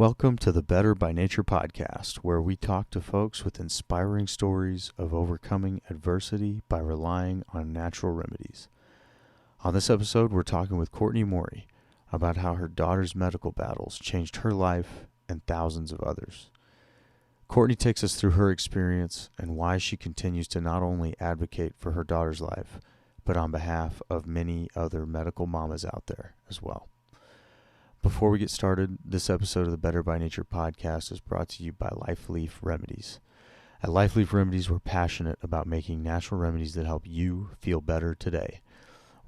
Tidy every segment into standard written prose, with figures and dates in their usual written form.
Welcome to the Better by Nature podcast, where we talk to folks with inspiring stories of overcoming adversity by relying on natural remedies. On this episode, we're talking with Courtney Morey about how her daughter's medical battles changed her life and thousands of others. Courtney takes us through her experience and why she continues to not only advocate for her daughter's life, but on behalf of many other medical mamas out there as well. Before we get started, this episode of the Better by Nature podcast is brought to you by LifeLeaf Remedies. At LifeLeaf Remedies, we're passionate about making natural remedies that help you feel better today.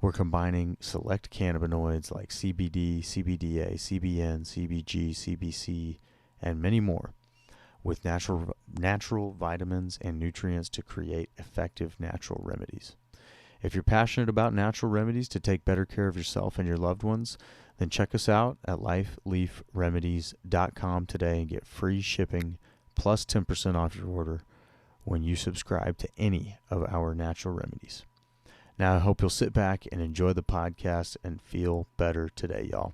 We're combining select cannabinoids like CBD, CBDA, CBN, CBG, CBC, and many more with natural vitamins and nutrients to create effective natural remedies. If you're passionate about natural remedies to take better care of yourself and your loved ones, then check us out at lifeleafremedies.com today and get free shipping plus 10% off your order when you subscribe to any of our natural remedies. Now, I hope you'll sit back and enjoy the podcast and feel better today, y'all.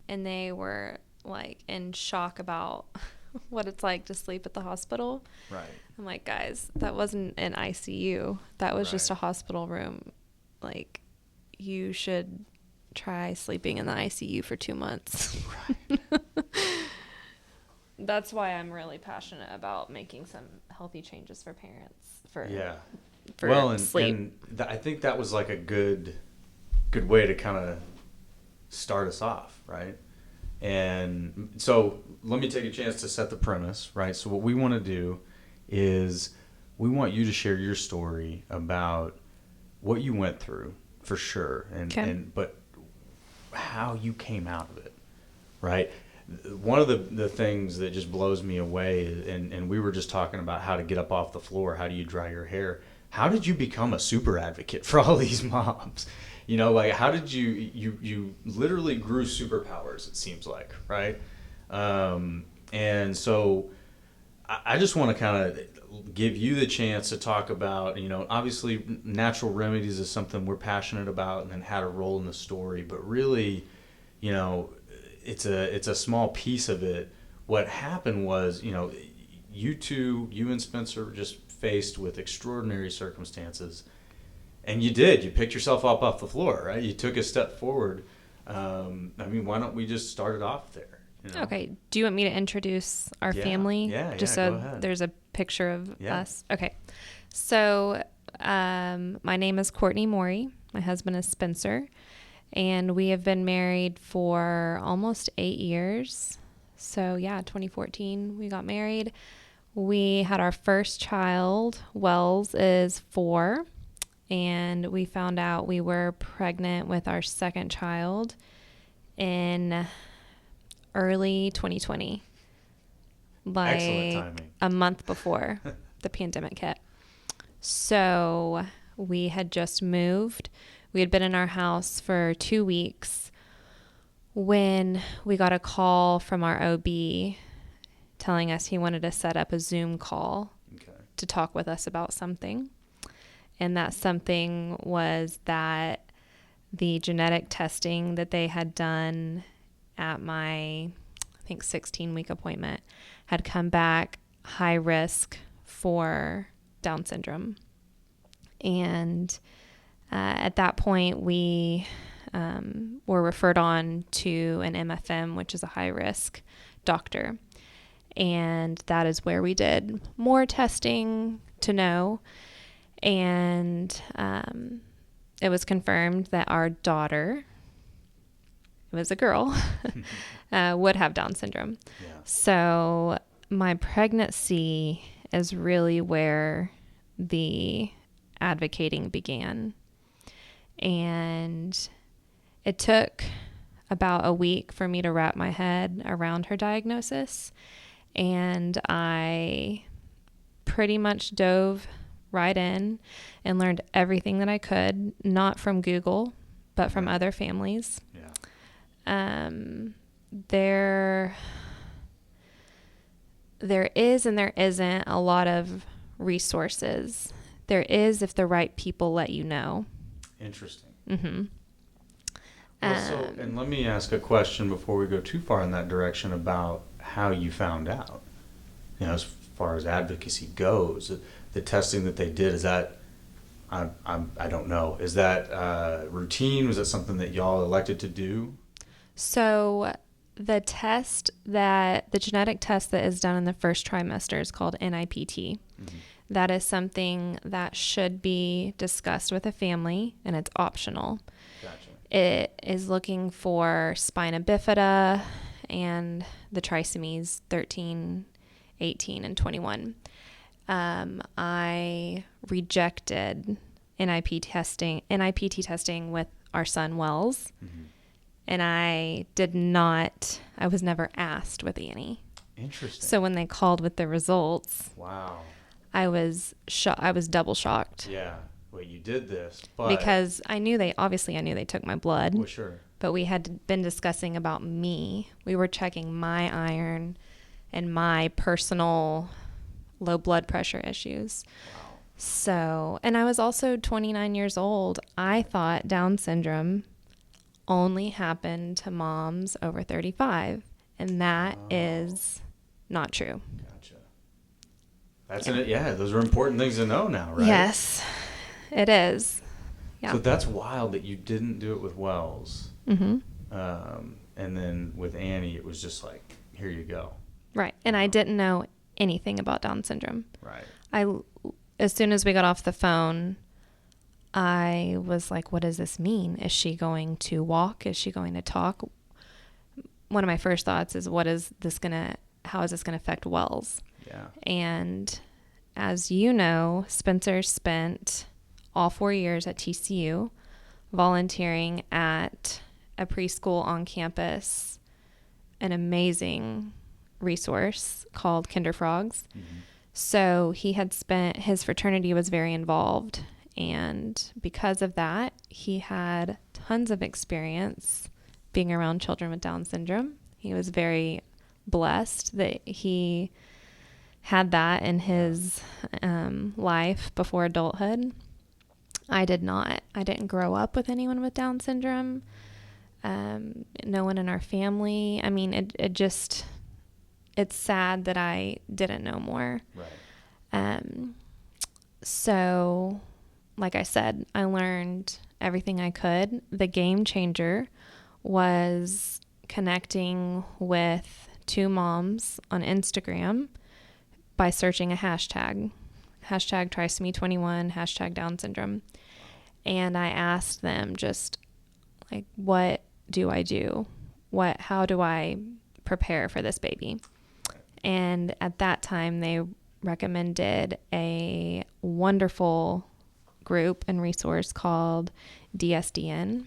And they were like in shock about what it's like to sleep at the hospital. Right. I'm like, guys, that wasn't an ICU. That was just a hospital room. Like, you should try sleeping in the ICU for 2 months. Right. That's why I'm really passionate about making some healthy changes for parents for sleep. And I think that was like a good way to kind of start us off, right? And so let me take a chance to set the premise, right? So what we want to do is we want you to share your story about what you went through, for sure, but how you came out of it, right? One of the things that just blows me away, and we were just talking about how to get up off the floor, how do you dry your hair? How did you become a super advocate for all these moms? You know, like, how did you literally grew superpowers, it seems like, right? And so I just want to kind of give you the chance to talk about, you know, obviously natural remedies is something we're passionate about and had a role in the story, but really, you know, it's a small piece of it. What happened was, you know, you and Spencer were just faced with extraordinary circumstances, and you picked yourself up off the floor, right? You took a step forward. I mean, why don't we just start it off there? You know? Okay. Do you want me to introduce our family? Yeah, just go so ahead. There's a picture of us. Okay. So my name is Courtney Morey. My husband is Spencer. And we have been married for almost 8 years. So, 2014 we got married. We had our first child. Wells is 4. And we found out we were pregnant with our second child in early 2020. Like excellent timing. A month before the pandemic hit. So we had just moved. We had been in our house for 2 weeks when we got a call from our OB telling us he wanted to set up a Zoom call to talk with us about something. And that something was that the genetic testing that they had done at my, 16-week appointment had come back high risk for Down syndrome. And at that point, we were referred on to an MFM, which is a high-risk doctor. And that is where we did more testing to know. And it was confirmed that our daughter, it was a girl, would have Down syndrome. Yeah. So my pregnancy is really where the advocating began. And it took about a week for me to wrap my head around her diagnosis. And I pretty much dove right in and learned everything that I could, not from Google, but from other families. Yeah. There is and there isn't a lot of resources. There is if the right people let you know. Interesting. Mm-hmm. Well, and let me ask a question before we go too far in that direction about how you found out, as far as advocacy goes. The testing that they did, is that, I don't know, is that routine? Was that something that y'all elected to do? So the genetic test that is done in the first trimester is called NIPT. Mm-hmm. That is something that should be discussed with a family, and it's optional. Gotcha. It is looking for spina bifida and the trisomies 13, 18, and 21. I rejected NIPT testing with our son Wells. Mm-hmm. And I was never asked with Annie. Interesting. So when they called with the results, wow, I was double shocked. Yeah. Well, you did this, but because I knew they took my blood. Well, sure. But we had been discussing about me. We were checking my iron and my personal low blood pressure issues. Wow. So, and I was also 29 years old. I thought Down syndrome only happened to moms over 35, and that is not true. Gotcha. Those are important things to know now, right? Yes, it is. Yeah. So that's wild that you didn't do it with Wells. Mm-hmm. And then with Annie, it was just like, here you go. Right. And I didn't know anything about Down syndrome. Right. As soon as we got off the phone, I was like, what does this mean? Is she going to walk? Is she going to talk? One of my first thoughts is, how is this going to affect Wells? Yeah. And as you know, Spencer spent all 4 years at TCU volunteering at a preschool on campus, an amazing resource called Kinder Frogs. Mm-hmm. So his fraternity was very involved. And because of that, he had tons of experience being around children with Down syndrome. He was very blessed that he had that in his life before adulthood. I did not. I didn't grow up with anyone with Down syndrome. No one in our family. I mean, it's sad that I didn't know more. Right. So, like I said, I learned everything I could. The game changer was connecting with two moms on Instagram by searching a hashtag trisomy21, hashtag Down syndrome. And I asked them just like, what do I do? How do I prepare for this baby? And at that time, they recommended a wonderful group and resource called DSDN.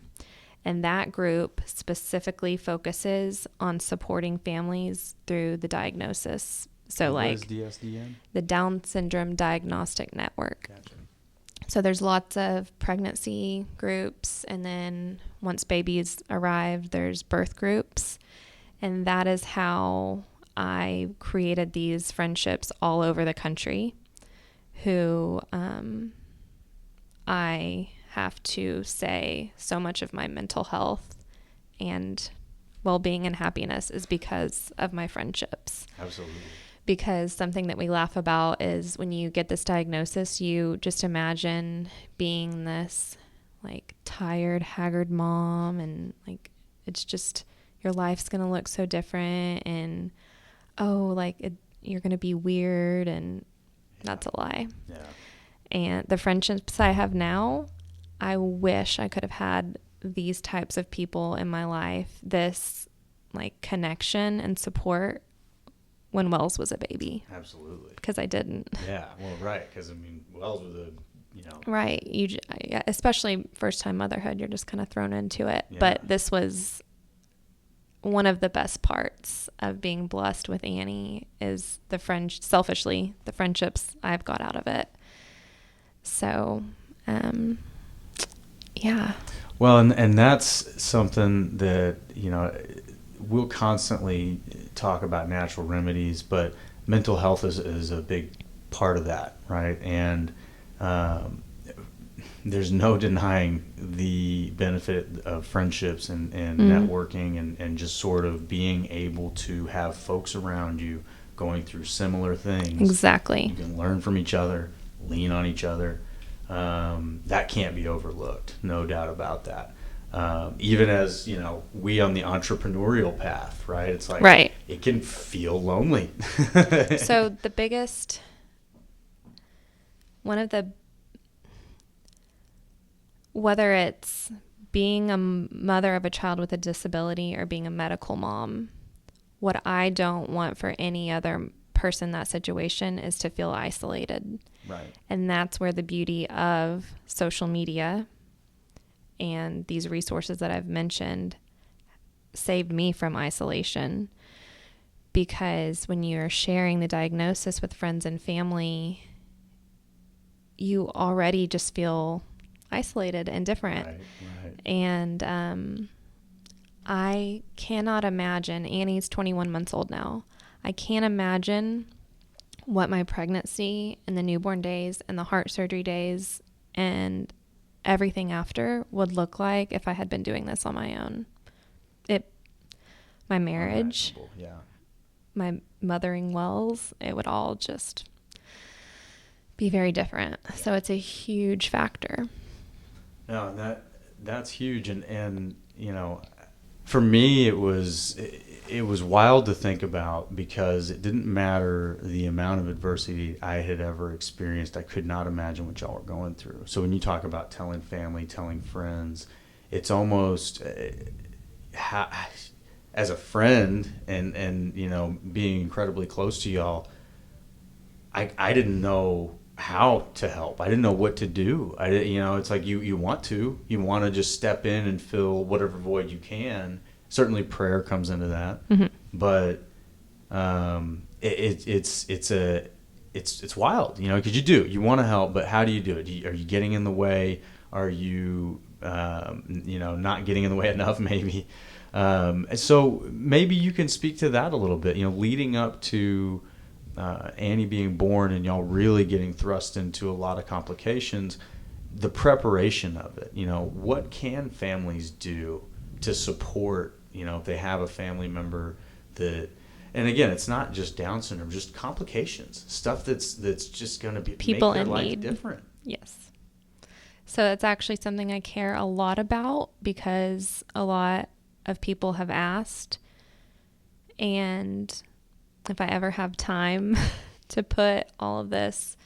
And that group specifically focuses on supporting families through the diagnosis. So what is DSDN? The Down Syndrome Diagnostic Network. Gotcha. So there's lots of pregnancy groups, and then once babies arrive, there's birth groups. And that is how I created these friendships all over the country who I have to say so much of my mental health and well-being and happiness is because of my friendships. Absolutely. Because something that we laugh about is when you get this diagnosis, you just imagine being this like tired, haggard mom, and like it's just your life's going to look so different, and you're going to be weird, and that's a lie. Yeah. And the friendships I have now, I wish I could have had these types of people in my life, this like connection and support when Wells was a baby. Absolutely. Because I didn't. Yeah, well, right, because I mean, Wells was Right, especially first time motherhood, you're just kind of thrown into it. Yeah. But this was one of the best parts of being blessed with Annie is selfishly, the friendships I've got out of it. So, yeah. Well, and that's something that, we'll constantly talk about natural remedies, but mental health is a big part of that, right? And there's no denying the benefit of friendships and networking and just sort of being able to have folks around you going through similar things. Exactly. You can learn from each other, lean on each other. That can't be overlooked, no doubt about that. Even as, we on the entrepreneurial path, right? It's like, right. It can feel lonely. So whether it's being a mother of a child with a disability or being a medical mom, what I don't want for any other person in that situation is to feel isolated. Right. And that's where the beauty of social media and these resources that I've mentioned saved me from isolation. Because when you're sharing the diagnosis with friends and family, you already just feel isolated and different. Right. And I cannot imagine, Annie's 21 months old now. I can't imagine what my pregnancy and the newborn days and the heart surgery days and everything after would look like if I had been doing this on my own. My marriage, yeah. my mothering wells, it would all just be very different. So it's a huge factor. No, that's huge. And for me, it was wild to think about, because it didn't matter the amount of adversity I had ever experienced. I could not imagine what y'all were going through. So when you talk about telling family, telling friends, it's almost as a friend and being incredibly close to y'all, I didn't know how to help. I didn't know what to do. It's like you want to just step in and fill whatever void you can. Certainly prayer comes into that. Mm-hmm. But it's wild, because you want to help, but how do you do it? Are you getting in the way? Are you not getting in the way enough, maybe? So maybe you can speak to that a little bit, leading up to Annie being born and y'all really getting thrust into a lot of complications, the preparation of it. What can families do to support, if they have a family member that, and again, it's not just Down syndrome, just complications, stuff that's just going to be people make their in life need. Different. Yes. So it's actually something I care a lot about, because a lot of people have asked, and if I ever have time to put all of this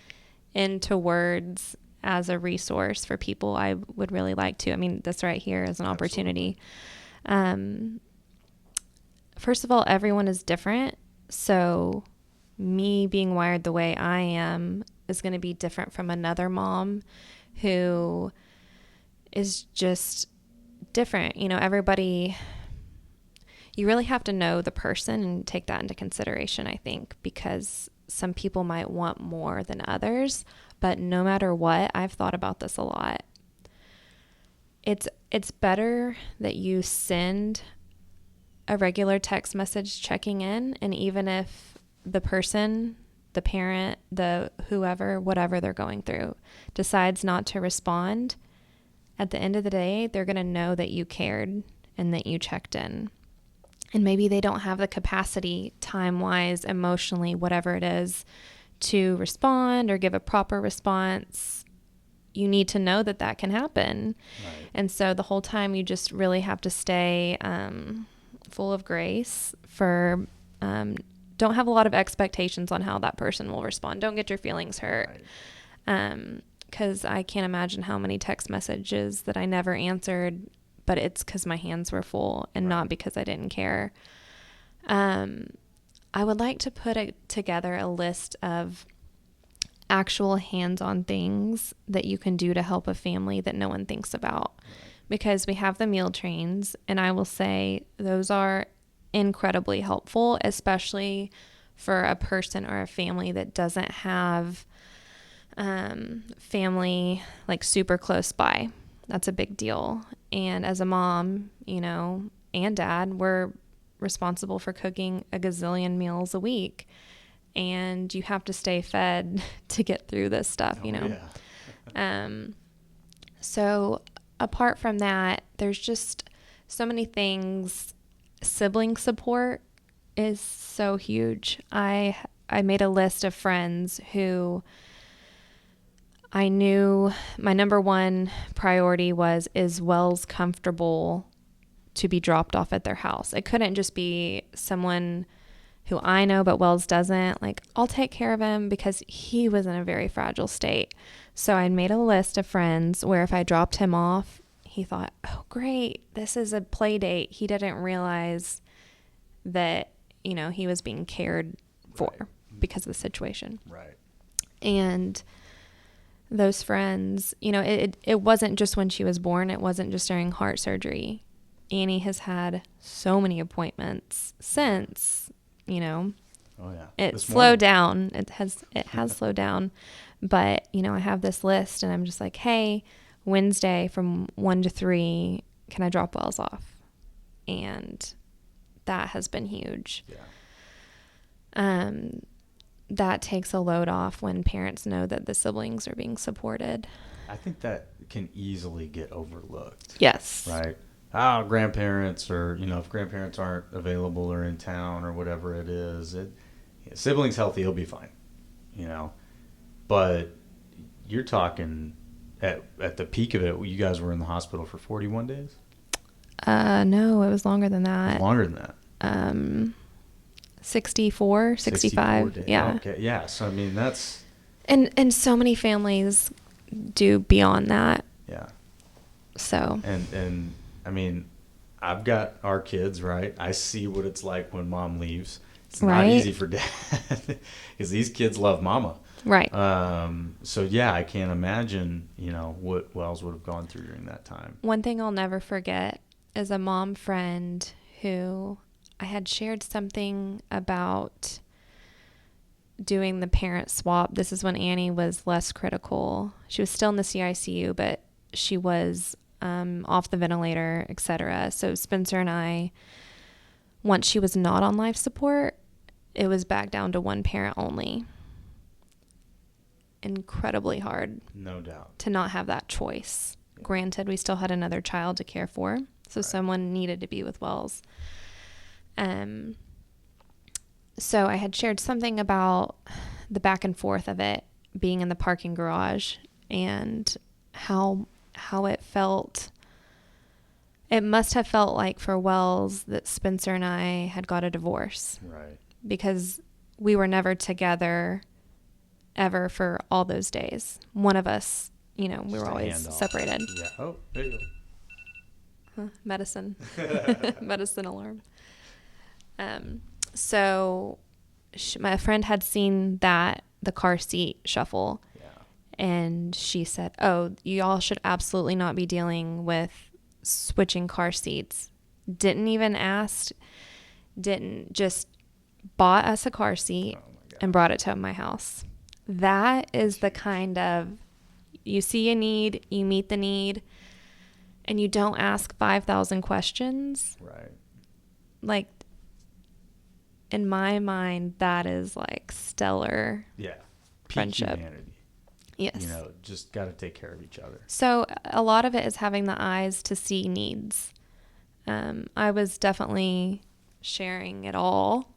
into words as a resource for people, I would really like to. I mean, this right here is an opportunity. First of all, everyone is different. So me being wired the way I am is going to be different from another mom who is just different. Everybody, you really have to know the person and take that into consideration, I think, because some people might want more than others. But no matter what, I've thought about this a lot. It's better that you send a regular text message checking in, and even if the person, the parent, the whoever, whatever they're going through, decides not to respond, at the end of the day, they're going to know that you cared and that you checked in. And maybe they don't have the capacity, time-wise, emotionally, whatever it is, to respond or give a proper response. You need to know that can happen. Right. And so the whole time you just really have to stay full of grace for don't have a lot of expectations on how that person will respond. Don't get your feelings hurt. Right. Because I can't imagine how many text messages that I never answered, but it's because my hands were full and not because I didn't care. I would like to put together a list of actual hands-on things that you can do to help a family that no one thinks about. Because we have the meal trains, and I will say those are incredibly helpful, especially for a person or a family that doesn't have family like super close by. That's a big deal. And as a mom, and dad, we're responsible for cooking a gazillion meals a week, and you have to stay fed to get through this stuff, Yeah. So apart from that, there's just so many things. Sibling support is so huge. I made a list of friends who I knew my number one priority was, is Wells comfortable to be dropped off at their house? It couldn't just be someone who I know but Wells doesn't. Like, I'll take care of him because he was in a very fragile state. So I made a list of friends where if I dropped him off, he thought, oh, great, this is a play date. He didn't realize that, he was being cared for because of the situation. Right. And those friends, it wasn't just when she was born. It wasn't just during heart surgery. Annie has had so many appointments since, Oh yeah. it slowed down. It has slowed down. But, I have this list and I'm just like, hey, Wednesday from 1 to 3, can I drop Wells off? And that has been huge. Yeah. That takes a load off when parents know that the siblings are being supported. I think that can easily get overlooked. Yes. Right. Grandparents, or, if grandparents aren't available or in town or whatever it is, siblings healthy, he'll be fine, But you're talking at the peak of it, you guys were in the hospital for 41 days? No, it was longer than that. It was longer than that. 64, 65. days. Yeah. Okay. Yeah. So, that's. And so many families do beyond that. Yeah. So. And I've got our kids, right? I see what it's like when mom leaves. It's not easy for dad because these kids love mama. Right. So yeah, I can't imagine, what Wells would have gone through during that time. One thing I'll never forget is a mom friend who I had shared something about doing the parent swap. This is when Annie was less critical. She was still in the CICU, but she was off the ventilator, etc. So Spencer and I, once she was not on life support, it was back down to one parent only. Incredibly hard. No doubt. To not have that choice. Yeah. Granted, we still had another child to care for, so right. Someone needed to be with Wells. So I had shared something about the back and forth of it being in the parking garage and how it felt. It must have felt like for Wells that Spencer and I had got a divorce. Right. Because we were never together ever for all those days. One of us, we were always separated. Yeah. Oh, there you go. Huh, medicine. Medicine alarm. So my friend had seen the car seat shuffle. Yeah. And she said, oh, you all should absolutely not be dealing with switching car seats. Didn't even ask, just bought us a car seat and brought it to my house. That is the kind of, you see a need, you meet the need, and you don't ask 5,000 questions. Right. Like, in my mind, that is like stellar. Yeah. Friendship. Humanity. Yes. Just got to take care of each other. So a lot of it is having the eyes to see needs. I was definitely sharing it all.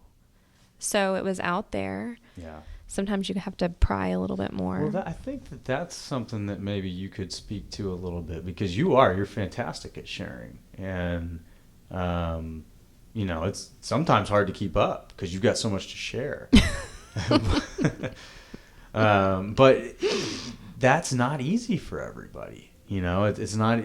So it was out there. Yeah. Sometimes you have to pry a little bit more. Well, I think that's something that maybe you could speak to a little bit, because you're fantastic at sharing. And, it's sometimes hard to keep up because you've got so much to share. But that's not easy for everybody. It's not,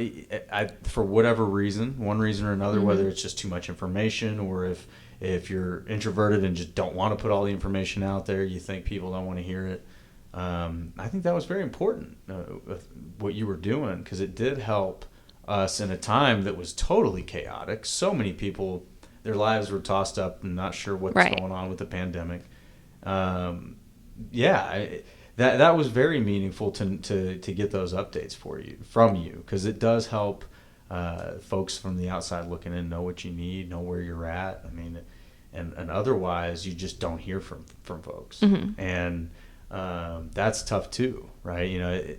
for whatever reason, one reason or another, mm-hmm. whether it's just too much information, or if you're introverted and just don't want to put all the information out there, you think people don't want to hear it. I think that was very important, what you were doing, because it did help us in a time that was totally chaotic. So many people, their lives were tossed up and not sure what's right. going on with the pandemic. That was very meaningful to get those updates from you, because it does help folks from the outside looking in know what you need, know where you're at. And otherwise you just don't hear from folks, mm-hmm. and that's tough too, right?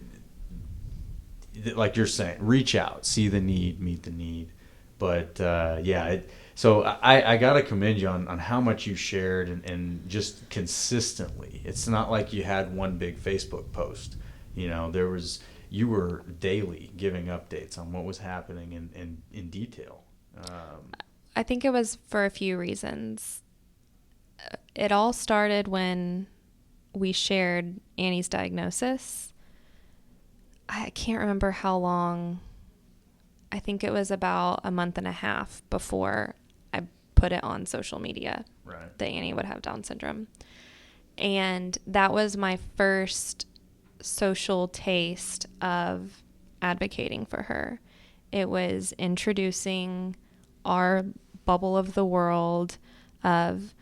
like you're saying, reach out, see the need, meet the need. But so I got to commend you on how much you shared and just consistently. It's not like you had one big Facebook post. You were daily giving updates on what was happening in detail. I think it was for a few reasons. It all started when we shared Annie's diagnosis. I can't remember how long. I think it was about a month and a half before I put it on social media that Annie would have Down syndrome. And that was my first social taste of advocating for her. It was introducing our bubble of the world of,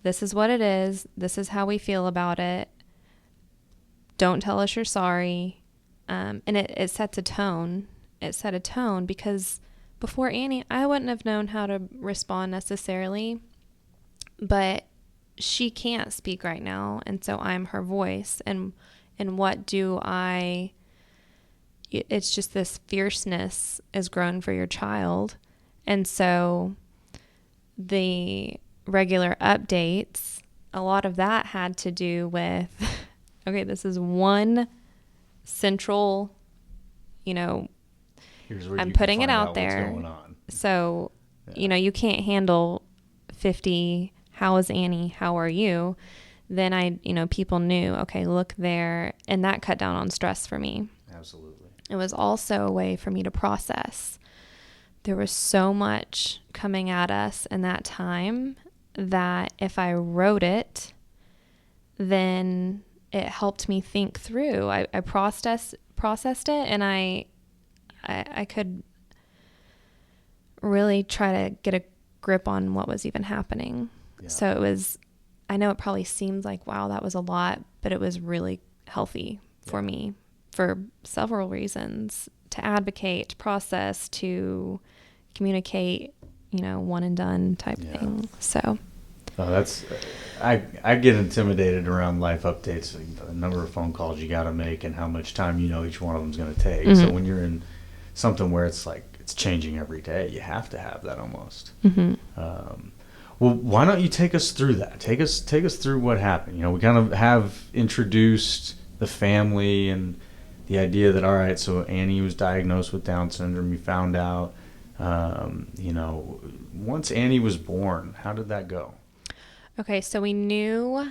this is what it is, this is how we feel about it, don't tell us you're sorry. And it sets a tone. It set a tone because before Annie, I wouldn't have known how to respond necessarily, but she can't speak right now, and so I'm her voice. And what do I? It's just this fierceness is grown for your child, and so the regular updates, a lot of that had to do with, okay, this is one central, I'm putting it out there. What's going on. So, you can't handle 50, how is Annie? How are you? Then people knew, okay, look there. And that cut down on stress for me. Absolutely. It was also a way for me to process. There was so much coming at us in that time that if I wrote it, then it helped me think through. I processed it, and I could really try to get a grip on what was even happening. Yeah. So it was, I know it probably seems like, wow, that was a lot, but it was really healthy for me for several reasons: to advocate, to process, to communicate, one and done type thing. So. I get intimidated around life updates, the number of phone calls you got to make and how much time each one of them is going to take. Mm-hmm. So when you're in something where it's like it's changing every day, you have to have that almost. Mm-hmm. Well, why don't you take us through that? Take us through what happened. We kind of have introduced the family and the idea that, all right, so Annie was diagnosed with Down syndrome. You found out, once Annie was born, how did that go? Okay, so we knew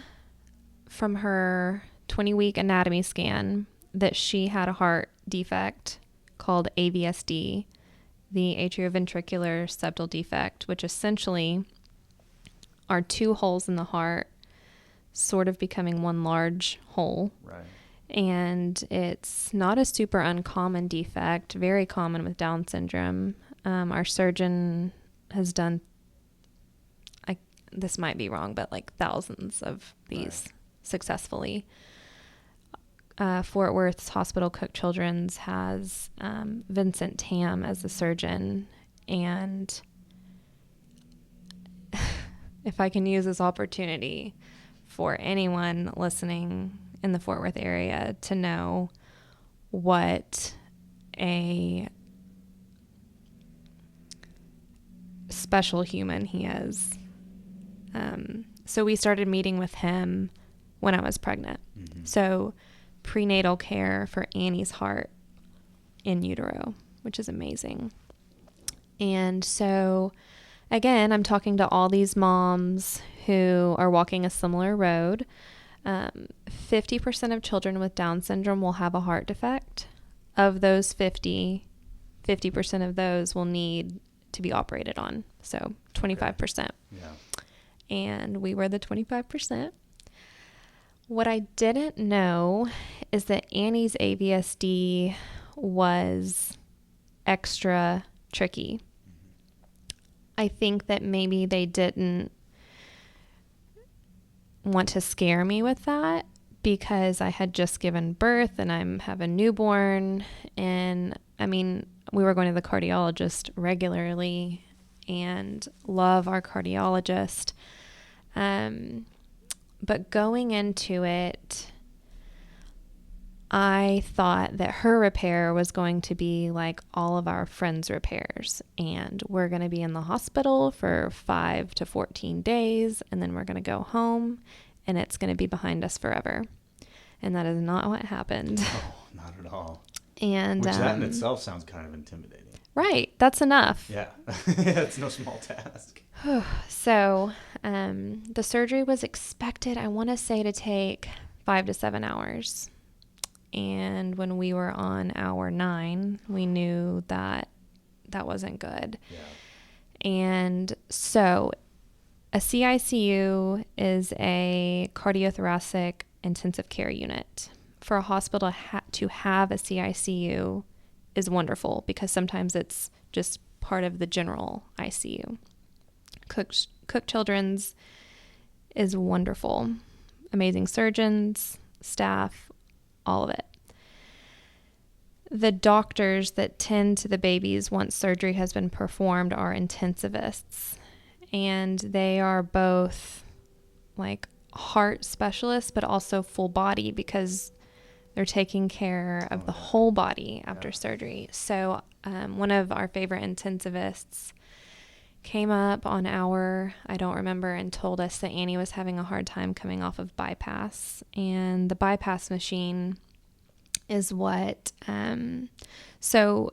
from her 20-week anatomy scan that she had a heart defect called AVSD, the atrioventricular septal defect, which essentially are two holes in the heart sort of becoming one large hole. Right. And it's not a super uncommon defect, very common with Down syndrome. Our surgeon has done, this might be wrong, but like thousands of these successfully. Fort Worth's Hospital Cook Children's has Vincent Tam as the surgeon. And if I can use this opportunity for anyone listening in the Fort Worth area to know what a special human he is. So we started meeting with him when I was pregnant. Mm-hmm. So prenatal care for Annie's heart in utero, which is amazing. And so again, I'm talking to all these moms who are walking a similar road. 50% of children with Down syndrome will have a heart defect. Of those 50% of those will need to be operated on. So 25%. Okay. Yeah. And we were the 25%. What I didn't know is that Annie's AVSD was extra tricky. I think that maybe they didn't want to scare me with that because I had just given birth and I have a newborn. And I mean, we were going to the cardiologist regularly and love our cardiologist. But going into it, I thought that her repair was going to be like all of our friends' repairs, and we're going to be in the hospital for 5 to 14 days, and then we're going to go home, and it's going to be behind us forever. And that is not what happened. No, not at all. And which that in itself sounds kind of intimidating. Right. That's enough. Yeah. It's no small task. So the surgery was expected, I want to say, to take 5 to 7 hours. And when we were on hour 9, we knew that that wasn't good. Yeah. And so a CICU is a cardiothoracic intensive care unit. For a hospital to have a CICU is wonderful because sometimes it's just part of the general ICU. Cook Children's is wonderful. Amazing surgeons, staff, all of it. The doctors that tend to the babies once surgery has been performed are intensivists, and they are both like heart specialists but also full body because they're taking care of the whole body after surgery. So one of our favorite intensivists came up on I don't remember, and told us that Annie was having a hard time coming off of bypass. And the bypass machine is what, so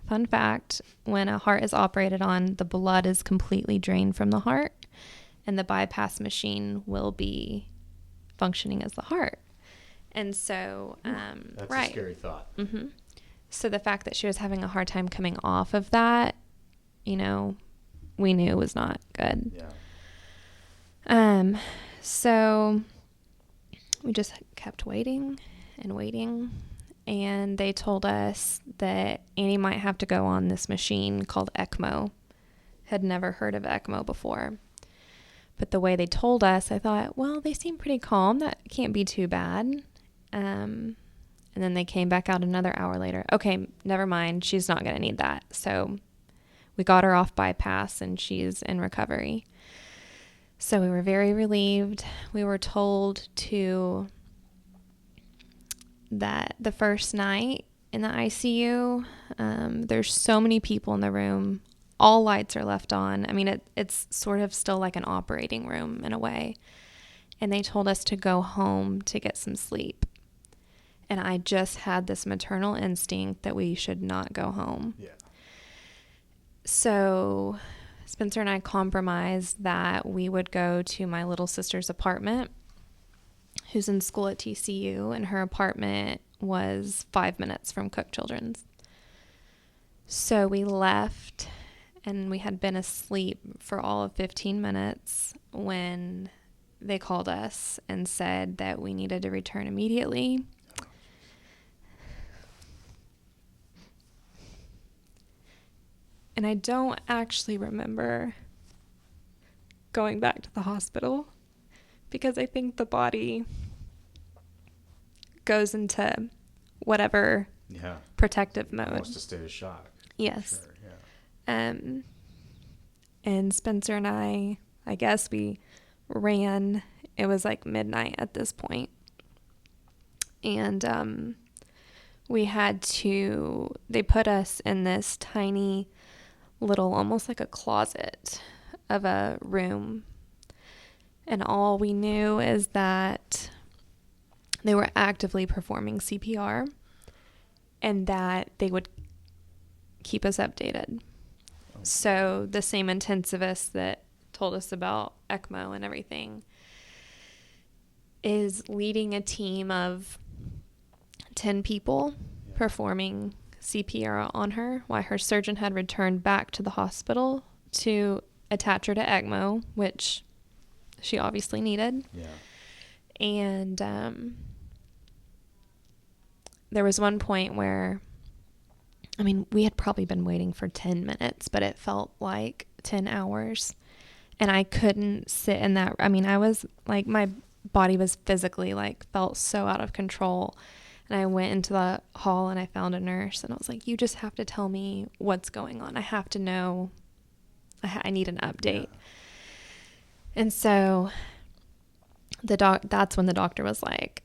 fun fact, when a heart is operated on, the blood is completely drained from the heart, and the bypass machine will be functioning as the heart. And so, that's right. a scary thought. Mm-hmm. So the fact that she was having a hard time coming off of that, we knew it was not good. Yeah. So we just kept waiting and waiting, and they told us that Annie might have to go on this machine called ECMO. Had never heard of ECMO before. But the way they told us, I thought, well, they seem pretty calm. That can't be too bad. And then they came back out another hour later. Okay, never mind. She's not going to need that. So we got her off bypass, and she's in recovery. So we were very relieved. We were told that the first night in the ICU, there's so many people in the room. All lights are left on. I mean, it's sort of still like an operating room in a way. And they told us to go home to get some sleep. And I just had this maternal instinct that we should not go home. Yeah. So Spencer and I compromised that we would go to my little sister's apartment, who's in school at TCU, and her apartment was 5 minutes from Cook Children's. So we left, and we had been asleep for all of 15 minutes when they called us and said that we needed to return immediately. And I don't actually remember going back to the hospital because I think the body goes into whatever protective mode. Almost a state of shock. Yes. Sure, yeah. And Spencer and I guess we ran. It was like midnight at this point. And they put us in this tiny little, almost like a closet of a room. And all we knew is that they were actively performing CPR and that they would keep us updated. So the same intensivist that told us about ECMO and everything is leading a team of 10 people performing CPR on her while her surgeon had returned back to the hospital to attach her to ECMO, which she obviously needed. Yeah. And there was one point where, we had probably been waiting for 10 minutes, but it felt like 10 hours. And I couldn't sit in that. I was like, my body was physically felt so out of control. And I went into the hall and I found a nurse and I was like, you just have to tell me what's going on. I have to know. I need an update. Yeah. And so that's when the doctor was like,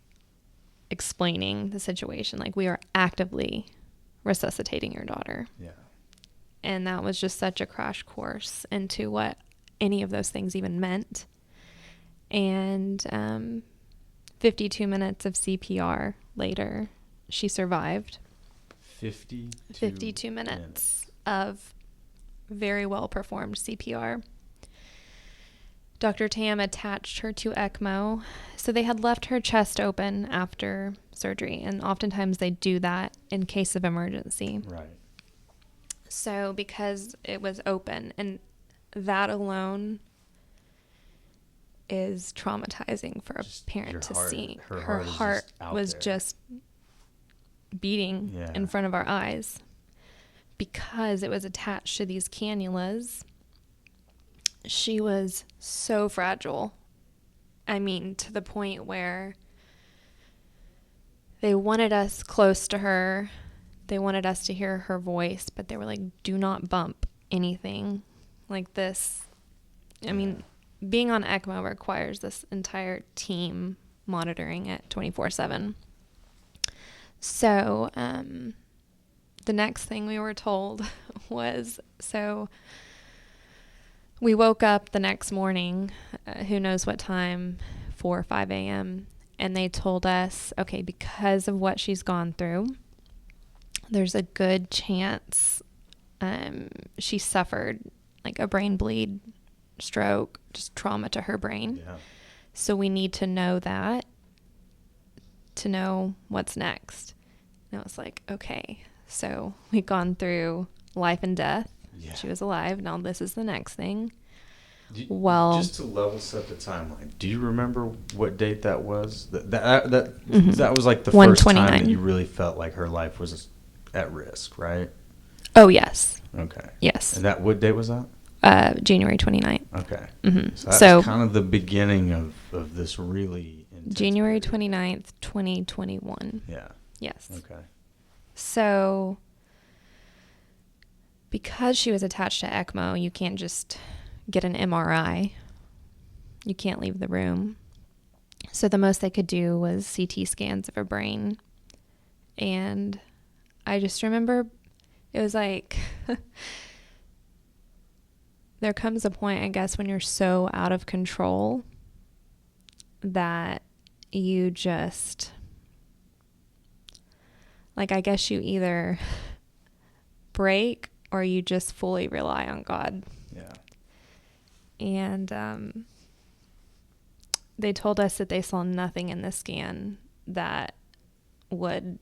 explaining the situation. Like, we are actively resuscitating your daughter. Yeah. And that was just such a crash course into what any of those things even meant. And 52 minutes of CPR later, she survived. 52 minutes of very well performed CPR. Dr. Tam attached her to ECMO. So they had left her chest open after surgery, and oftentimes they do that in case of emergency. Right. So because it was open, and that alone is traumatizing for a parent to see. Her heart was just beating in front of our eyes because it was attached to these cannulas. She was so fragile. I mean, to the point where they wanted us close to her. They wanted us to hear her voice, but they were like, do not bump anything like this. I mean, being on ECMO requires this entire team monitoring it 24/7. So the next thing we were told was, so we woke up the next morning, who knows what time, 4 or 5 a.m., and they told us, okay, because of what she's gone through, there's a good chance she suffered like a brain bleed, stroke, just trauma to her brain. Yeah. So we need to know that to know what's next. And I was like, okay. So we've gone through life and death. Yeah. She was alive. Now this is the next thing. Just to level set the timeline, do you remember what date that was? That was like the first time that you really felt like her life was at risk, right? Oh, yes. Okay. Yes. And what date was that? January 29th. Okay. Mm-hmm. So that's kind of the beginning of this really intense January period. 29th, 2021. Yeah. Yes. Okay. So because she was attached to ECMO, you can't just get an MRI. You can't leave the room. So the most they could do was CT scans of her brain. And I just remember it was like there comes a point, I guess, when you're so out of control that you just, like, I guess you either break or you just fully rely on God. Yeah. And they told us that they saw nothing in the scan that would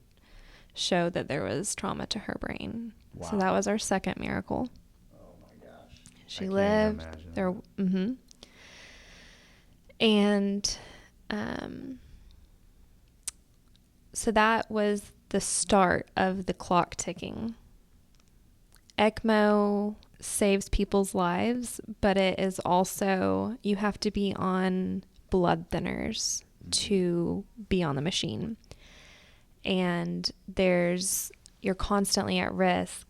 show that there was trauma to her brain. Wow. So that was our second miracle. Oh my gosh. She lived there. Mm-hmm. And so that was the start of the clock ticking. ECMO saves people's lives, but it is also, you have to be on blood thinners to be on the machine. And you're constantly at risk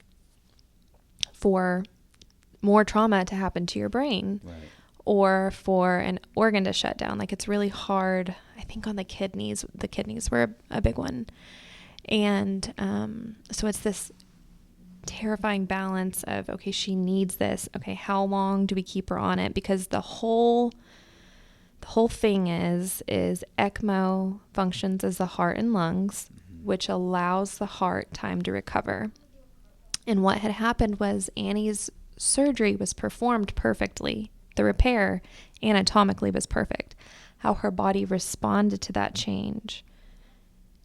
for more trauma to happen to your brain. Right. Or for an organ to shut down. Like, it's really hard, I think, on the kidneys. The kidneys were a big one. And so it's this terrifying balance of, okay, she needs this. Okay, how long do we keep her on it? Because the whole thing is ECMO functions as the heart and lungs, which allows the heart time to recover. And what had happened was Annie's surgery was performed perfectly. The repair anatomically was perfect. How her body responded to that change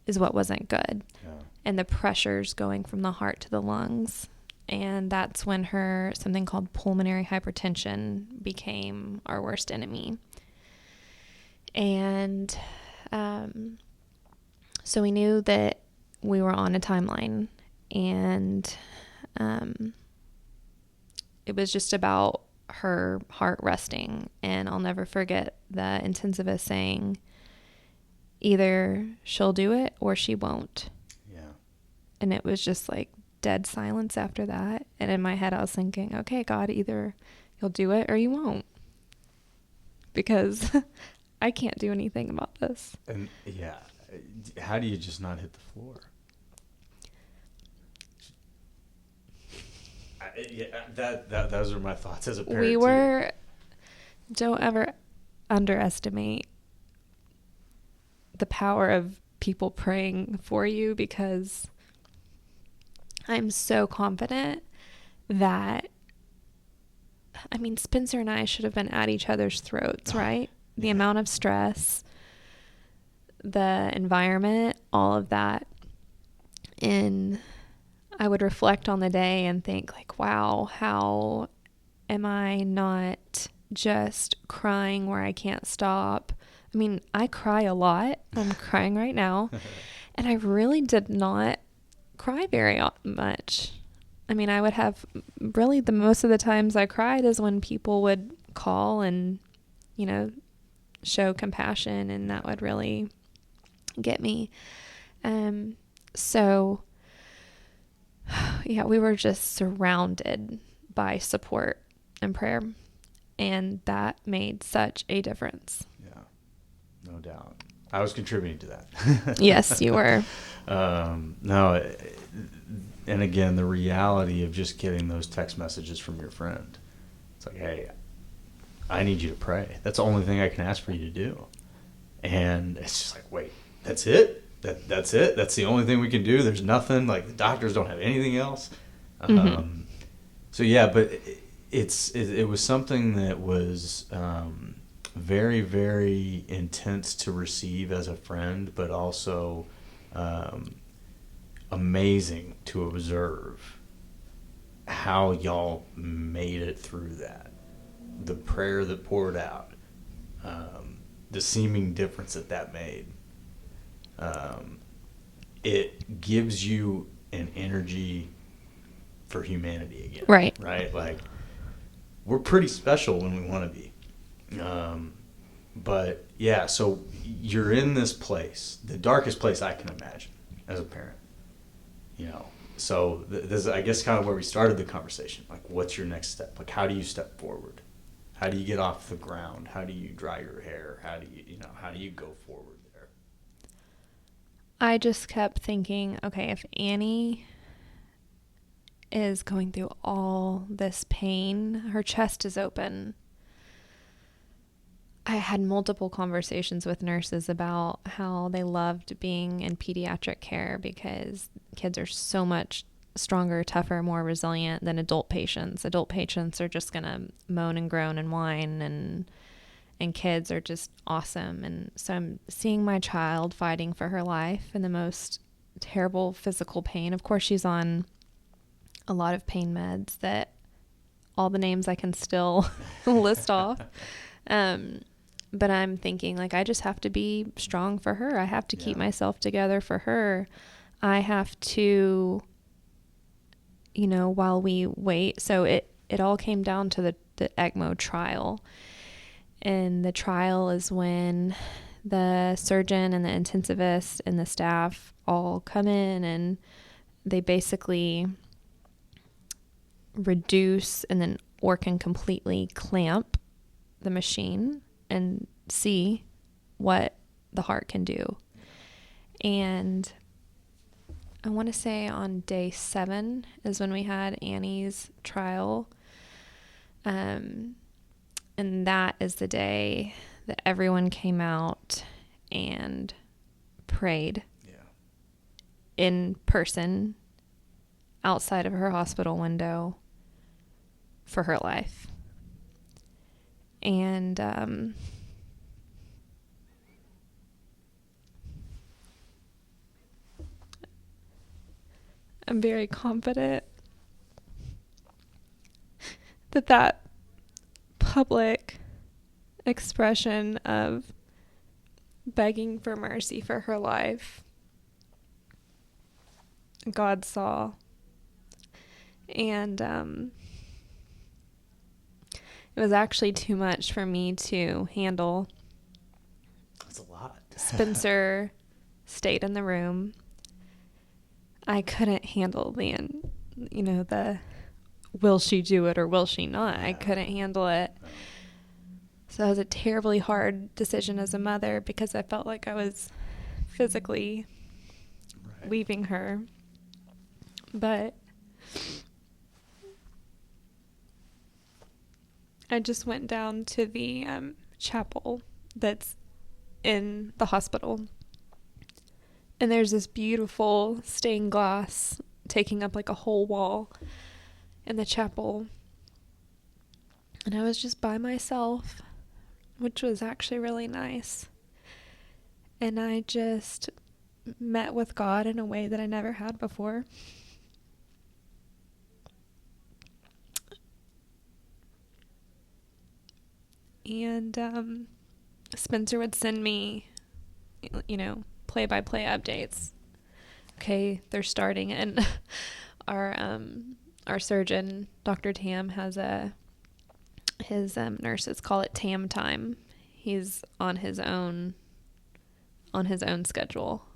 is what wasn't good. Yeah. And the pressures going from the heart to the lungs. And that's when something called pulmonary hypertension became our worst enemy. And so we knew that we were on a timeline, and it was just about her heart resting. And I'll never forget the intensivist saying, either she'll do it or she won't. Yeah. And it was just like dead silence after that. And in my head, I was thinking, okay, God, either you'll do it or you won't. Because I can't do anything about this. And yeah, how do you just not hit the floor? Those are my thoughts as a parent. Don't ever underestimate the power of people praying for you, because I'm so confident that, I mean, Spencer and I should have been at each other's throats, right? The amount of stress, the environment, all of that. And I would reflect on the day and think, like, wow, how am I not just crying where I can't stop? I mean, I cry a lot. I'm crying right now. And I really did not cry very much. I mean, I would have really, the most of the times I cried is when people would call and, show compassion, and that would really get me. So yeah, we were just surrounded by support and prayer, and that made such a difference. Yeah, no doubt. I was contributing to that. Yes, you were. No, and again, the reality of just getting those text messages from your friend. It's like, hey, I need you to pray. That's the only thing I can ask for you to do. And it's just like, wait, that's it? That's it? That's the only thing we can do? There's nothing? Like, the doctors don't have anything else? Mm-hmm. So, yeah, but it was something that was very, very intense to receive as a friend, but also amazing to observe how y'all made it through that. The prayer that poured out, the seeming difference that made. It gives you an energy for humanity again. Right. Right? Like, we're pretty special when we want to be. But, yeah, so you're in this place, the darkest place I can imagine as a parent. So this is, I guess, kind of where we started the conversation. Like, what's your next step? Like, how do you step forward? How do you get off the ground? How do you dry your hair? How do you go forward there? I just kept thinking, okay, if Annie is going through all this pain, her chest is open. I had multiple conversations with nurses about how they loved being in pediatric care, because kids are so much stronger, tougher, more resilient than adult patients. Adult patients are just going to moan and groan and whine, and kids are just awesome. And so I'm seeing my child fighting for her life in the most terrible physical pain. Of course, she's on a lot of pain meds that all the names I can still list off. But I'm thinking, like, I just have to be strong for her. I have to keep myself together for her. I have to, while we wait. So it all came down to the ECMO trial. And the trial is when the surgeon and the intensivist and the staff all come in, and they basically reduce and then can completely clamp the machine and see what the heart can do. And I want to say on day 7 is when we had Annie's trial. And that is the day that everyone came out and prayed in person outside of her hospital window for her life. And I'm very confident that public expression of begging for mercy for her life, God saw. And it was actually too much for me to handle. That's a lot. Spencer stayed in the room. I couldn't handle the will she do it or will she not? I couldn't handle it. So it was a terribly hard decision as a mother, because I felt like I was physically leaving her. But I just went down to the chapel that's in the hospital. And there's this beautiful stained glass taking up like a whole wall in the chapel. And I was just by myself, which was actually really nice. And I just met with God in a way that I never had before. And Spencer would send me, play-by-play updates. Okay, they're starting, and our surgeon, Dr. Tam, has his nurses call it Tam time. He's on his own schedule,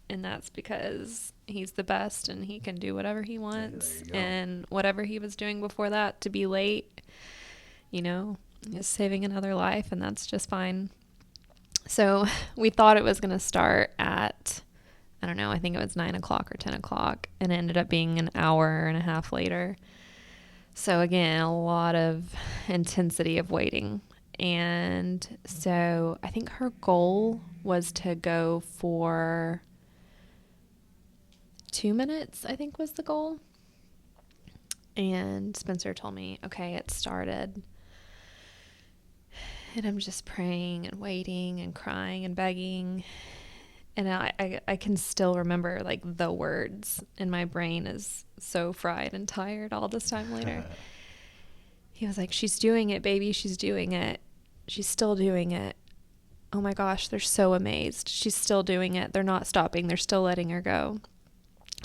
and that's because he's the best and he can do whatever he wants. And whatever he was doing before that to be late, is saving another life, and that's just fine. So we thought it was going to start at, I don't know, I think it was 9 o'clock or 10 o'clock, and it ended up being an hour and a half later. So again, a lot of intensity of waiting. And so I think her goal was to go for 2 minutes, I think was the goal. And Spencer told me, okay, it started. And I'm just praying and waiting and crying and begging. And I can still remember like the words, and my brain is so fried and tired all this time later. He was like, she's doing it, baby. She's doing it. She's still doing it. Oh my gosh, they're so amazed. She's still doing it. They're not stopping. They're still letting her go.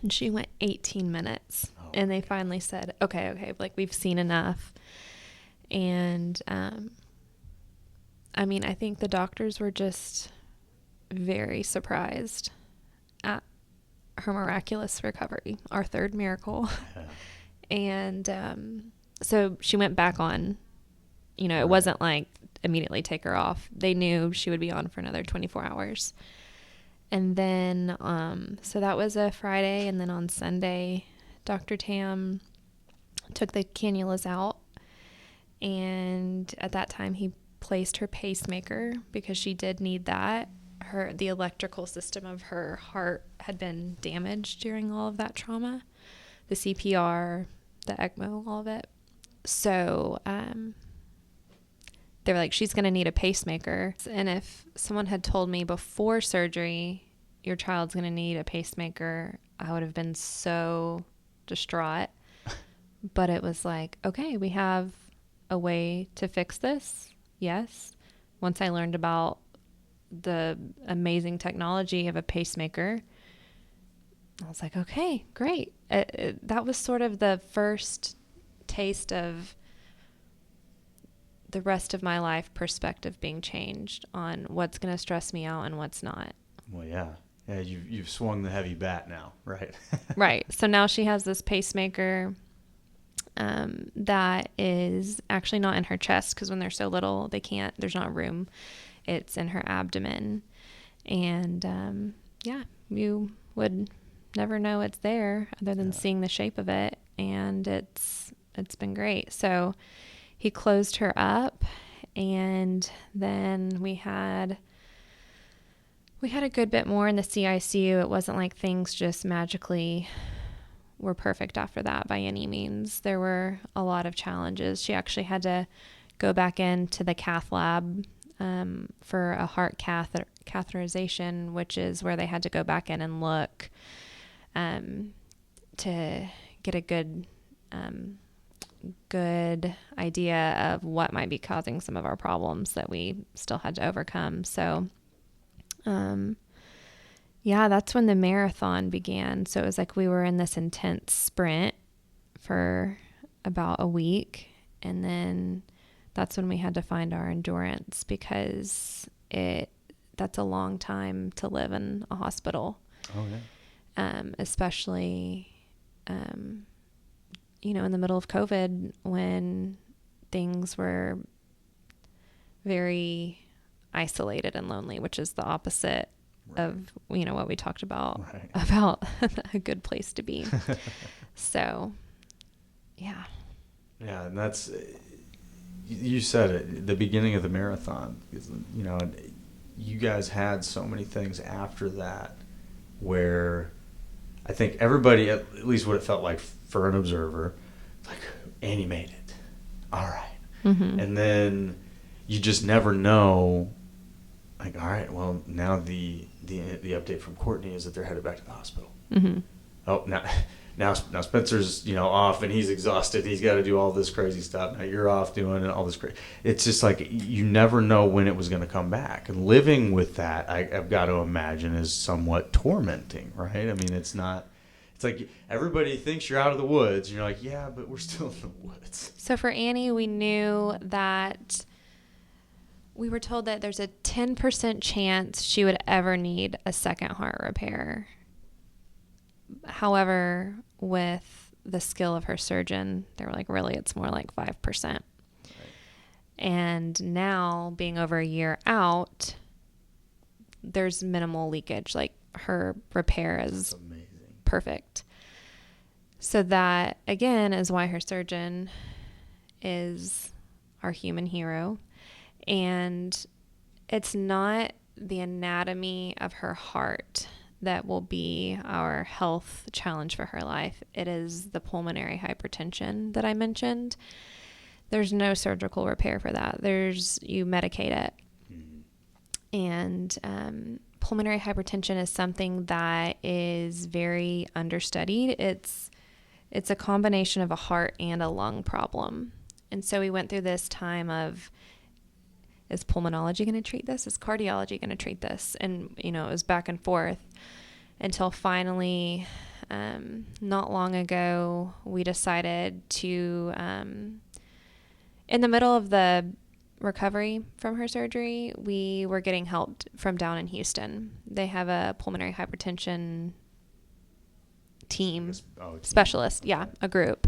And she went 18 minutes. Oh. And they finally said, okay, like we've seen enough. And, I think the doctors were just very surprised at her miraculous recovery, our third miracle. Yeah. And so she went back on. It wasn't like immediately take her off. They knew she would be on for another 24 hours. And then, so that was a Friday. And then on Sunday, Dr. Tam took the cannulas out. And at that time, he placed her pacemaker because she did need that. The electrical system of her heart had been damaged during all of that trauma, the CPR, the ECMO, all of it. So they were like, she's going to need a pacemaker. And if someone had told me before surgery, your child's going to need a pacemaker, I would have been so distraught. But it was like, okay, we have a way to fix this. Yes. Once I learned about the amazing technology of a pacemaker, I was like, okay, great. That was sort of the first taste of the rest of my life perspective being changed on what's going to stress me out and what's not. Well, yeah. Yeah, you've swung the heavy bat now, right? Right. So now she has this pacemaker that is actually not in her chest, because when they're so little, there's not room. It's in her abdomen. And you would never know it's there other than seeing the shape of it. And it's been great. So he closed her up, and then we had a good bit more in the CICU. It wasn't like things just magically were perfect after that by any means. There were a lot of challenges. She actually had to go back into the cath lab for a heart catheterization, which is where they had to go back in and look to get a good idea of what might be causing some of our problems that we still had to overcome. So that's when the marathon began. So it was like we were in this intense sprint for about a week, and then that's when we had to find our endurance, because that's a long time to live in a hospital. Oh, yeah. Especially, in the middle of COVID, when things were very isolated and lonely, which is the opposite of, what we talked about, Right. about a good place to be. So, yeah. Yeah, and that's, you said it, the beginning of the marathon, you guys had so many things after that where I think everybody, at least what it felt like for an observer, like, Annie made it. All right. Mm-hmm. And then you just never know, like, all right, well, now the update from Courtney is that they're headed back to the hospital. Mm-hmm. Oh, now Spencer's, off and he's exhausted. He's got to do all this crazy stuff. Now you're off doing all this crazy. It's just like you never know when it was going to come back. And living with that, I've got to imagine, is somewhat tormenting, right? I mean, it's not. It's like everybody thinks you're out of the woods. And you're like, yeah, but we're still in the woods. So for Annie, we knew that we were told that there's a 10% chance she would ever need a second heart repair. However, with the skill of her surgeon, they were like, really, it's more like 5%. Right. And now, being over a year out, there's minimal leakage. Like, her repair is perfect. So that, again, is why her surgeon is our human hero. And it's not the anatomy of her heart that will be our health challenge for her life. It is the pulmonary hypertension that I mentioned. There's no surgical repair for that. You medicate it. Mm-hmm. And pulmonary hypertension is something that is very understudied. It's a combination of a heart and a lung problem. And so we went through this time of, is pulmonology going to treat this? Is cardiology going to treat this? And, it was back and forth until finally, not long ago, we decided to, in the middle of the recovery from her surgery, we were getting help from down in Houston. They have a pulmonary hypertension team, specialist. Okay. Yeah, a group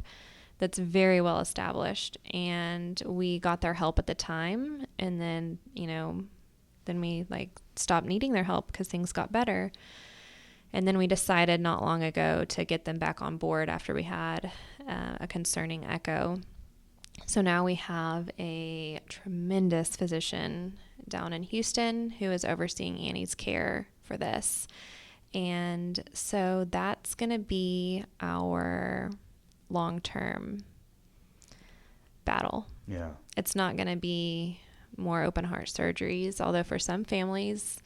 that's very well established, and we got their help at the time, and then then we stopped needing their help because things got better. And then we decided not long ago to get them back on board after we had a concerning echo. So now we have a tremendous physician down in Houston who is overseeing Annie's care for this. And so that's going to be our long-term battle. Yeah. It's not going to be more open heart surgeries, although for some families,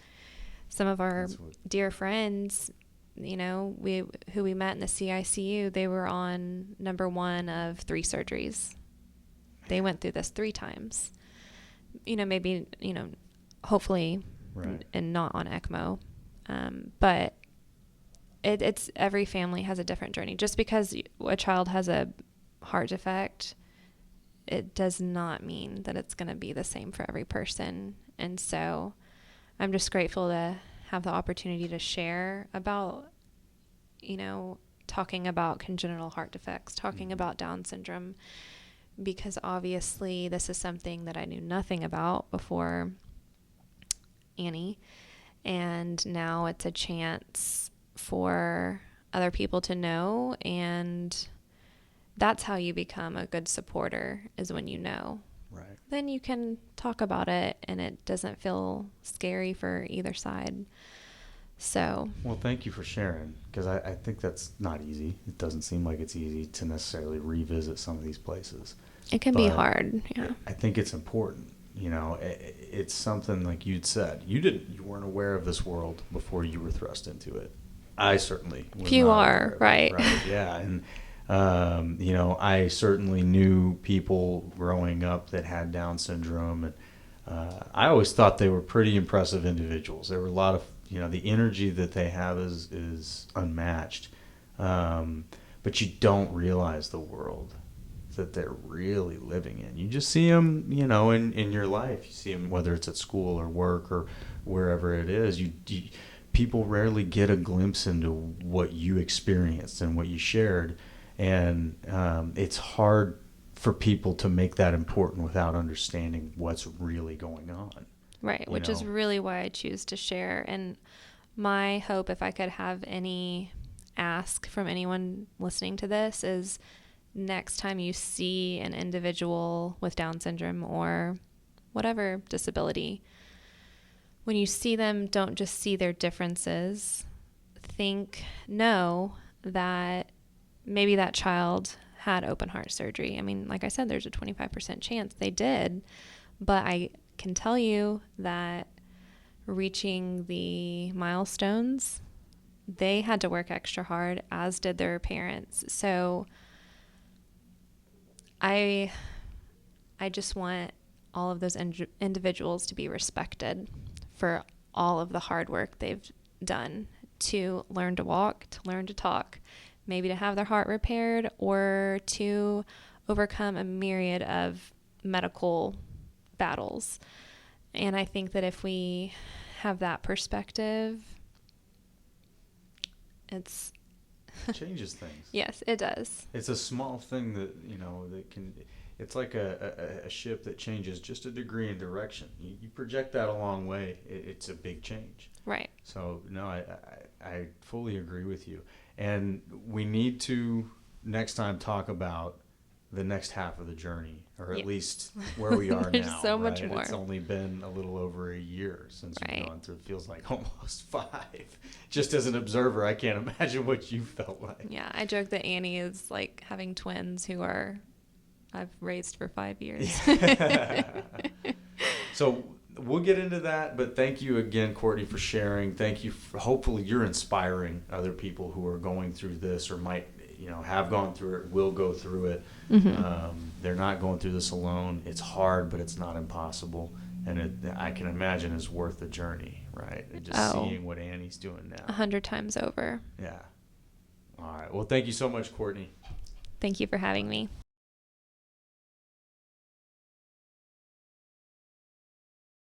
some of our dear friends, who we met in the CICU, they were on number 1 of 3 surgeries. They went through this 3 times. Maybe, hopefully, right, and not on ECMO. But it's every family has a different journey. Just because a child has a heart defect, it does not mean that it's going to be the same for every person. And so I'm just grateful to have the opportunity to share about, talking about congenital heart defects, talking about Down syndrome, because obviously this is something that I knew nothing about before Annie. And now it's a chance for other people to know, and that's how you become a good supporter, is when you know. Right. Then you can talk about it, and it doesn't feel scary for either side. So. Well, thank you for sharing, because I think that's not easy. It doesn't seem like it's easy to necessarily revisit some of these places. It can be hard, yeah. I think it's important. It's something like you'd said. You weren't aware of this world before you were thrust into it. I certainly was. Few are, right? Right, yeah. And I certainly knew people growing up that had Down syndrome, and I always thought they were pretty impressive individuals. There were a lot of, the energy that they have is unmatched, but you don't realize the world that they're really living in. You just see them, in your life. You see them whether it's at school or work or wherever it is. People rarely get a glimpse into what you experienced and what you shared. And it's hard for people to make that important without understanding what's really going on. Right, which is really why I choose to share. And my hope, if I could have any ask from anyone listening to this, is next time you see an individual with Down syndrome or whatever disability, when you see them, don't just see their differences. Know that maybe that child had open heart surgery. I mean, like I said, there's a 25% chance they did, but I can tell you that reaching the milestones, they had to work extra hard, as did their parents. So I just want all of those individuals to be respected for all of the hard work they've done to learn to walk, to learn to talk, maybe to have their heart repaired, or to overcome a myriad of medical battles. And I think that if we have that perspective, it changes things. Yes, it does. It's a small thing that, that can, it's like a ship that changes just a degree in direction. You project that a long way, it's a big change. Right. So, no, I fully agree with you. And we need to next time talk about the next half of the journey, or at least where we are There's now. so much more. It's only been a little over a year since we've gone through. It feels like almost 5. Just as an observer, I can't imagine what you felt like. Yeah, I joke that Annie is like having twins who I've raised for 5 years. So we'll get into that, but thank you again, Courtney, for sharing. Thank you. Hopefully you're inspiring other people who are going through this, or might have gone through it, will go through it. Mm-hmm. They're not going through this alone. It's hard, but it's not impossible. And I can imagine is worth the journey, right? And just seeing what Annie's doing now. 100 times over. Yeah. All right. Well, thank you so much, Courtney. Thank you for having me.